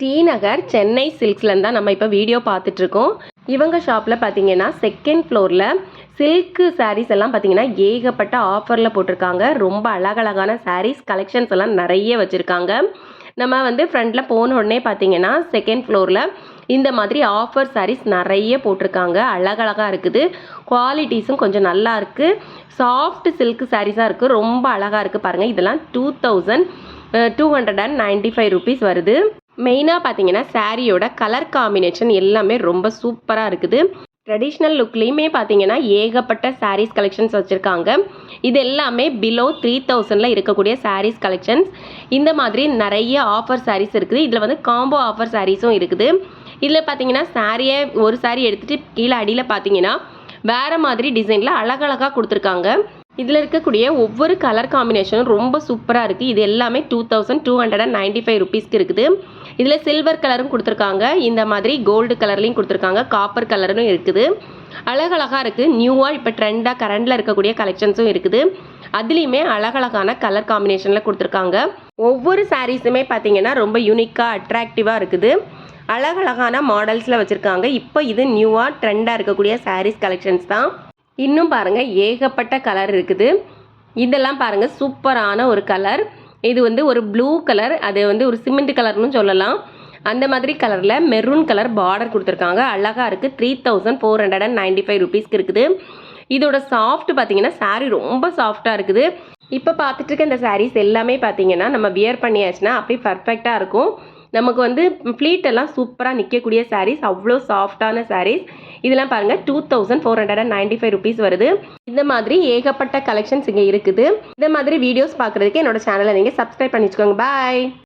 D Nagar Chennai சில்க்ஸ்லேருந்து தான் நம்ம இப்போ வீடியோ பார்த்துட்ருக்கோம். இவங்க ஷாப்பில் பார்த்தீங்கன்னா செகண்ட் ஃப்ளோரில் சில்க்கு சாரீஸ் எல்லாம் பார்த்தீங்கன்னா ஏகப்பட்ட ஆஃபரில் போட்டிருக்காங்க. ரொம்ப அழகழகான சாரீஸ் கலெக்ஷன்ஸ் எல்லாம் நிறைய வச்சுருக்காங்க. நம்ம வந்து ஃப்ரண்ட்டில் போன உடனே பார்த்தீங்கன்னா செகண்ட் ஃப்ளோரில் இந்த மாதிரி ஆஃபர் சாரீஸ் நிறைய போட்டிருக்காங்க. அழகழகாக இருக்குது. குவாலிட்டிஸும் கொஞ்சம் நல்லா இருக்குது. சாஃப்ட் சில்க் சாரீஸாக இருக்குது. ரொம்ப அழகாக இருக்குது பாருங்கள். இதெல்லாம் 2295 rupees வருது. மெயினாக பார்த்தீங்கன்னா சாரியோட கலர் காம்பினேஷன் எல்லாமே ரொம்ப சூப்பராக இருக்குது. ட்ரெடிஷ்னல் லுக்லேயுமே பார்த்தீங்கன்னா ஏகப்பட்ட சாரீஸ் கலெக்ஷன்ஸ் வச்சுருக்காங்க. இது எல்லாமே பிலோ 3000 இருக்கக்கூடிய சாரீஸ் கலெக்ஷன்ஸ். இந்த மாதிரி நிறைய ஆஃபர் சாரீஸ் இருக்குது. இதில் வந்து காம்போ ஆஃபர் சாரீஸும் இருக்குது. இதில் பார்த்தீங்கன்னா சாரியை ஒரு சாரீ எடுத்துகிட்டு கீழே அடியில் பார்த்தீங்கன்னா வேறு மாதிரி டிசைனில் அழகழகாக கொடுத்துருக்காங்க. இதில் இருக்கக்கூடிய ஒவ்வொரு கலர் காம்பினேஷனும் ரொம்ப சூப்பராக இருக்குது. இது எல்லாமே 2295 rupeesக்கு இருக்குது. இதில் சில்வர் கலரும் கொடுத்துருக்காங்க. இந்த மாதிரி கோல்டு கலர்லையும் கொடுத்துருக்காங்க. காப்பர் கலரும் இருக்குது. அழகழகாக இருக்குது. நியூவாக இப்போ ட்ரெண்டாக கரண்டில் இருக்கக்கூடிய கலெக்ஷன்ஸும் இருக்குது. அதுலேயுமே அழகழகான கலர் காம்பினேஷனில் கொடுத்துருக்காங்க. ஒவ்வொரு சாரீஸுமே பார்த்தீங்கன்னா ரொம்ப யூனிக்காக அட்ராக்டிவாக இருக்குது. அழகழகான மாடல்ஸில் வச்சுருக்காங்க. இப்போ இது நியூவாக ட்ரெண்டாக இருக்கக்கூடிய சாரீஸ் கலெக்ஷன்ஸ் தான். இன்னும் பாருங்கள் ஏகப்பட்ட கலர் இருக்குது. இதெல்லாம் பாருங்கள் சூப்பரான ஒரு கலர். இது வந்து ஒரு ப்ளூ கலர், அது வந்து ஒரு சிமெண்ட் கலர்னு சொல்லலாம். அந்த மாதிரி கலரில் மெரூன் கலர் பார்டர் கொடுத்துருக்காங்க. அழகாக இருக்குது. 3495 rupeesக்கு இருக்குது. இதோட சாஃப்ட் பார்த்தீங்கன்னா சாரீ ரொம்ப சாஃப்டாக இருக்குது. இப்போ பார்த்துட்டு இருக்க இந்த சாரீஸ் எல்லாமே பார்த்தீங்கன்னா நம்ம வியர் பண்ணியாச்சுன்னா அப்படியே பர்ஃபெக்டாக இருக்கும். நமக்கு வந்து ஃப்ளீட் எல்லாம் சூப்பராக நிற்கக்கூடிய சாரீஸ், அவ்வளோ சாஃப்டான சாரீஸ். இதெல்லாம் பாருங்கள் 2495 rupees வருது. இந்த மாதிரி ஏகப்பட்ட கலெக்ஷன்ஸ் இங்கே இருக்குது. இந்த மாதிரி வீடியோஸ் பார்க்குறதுக்கு என்னோட சேனலை நீங்கள் சப்ஸ்கிரைப் பண்ணி வச்சுக்கோங்க. பாய்.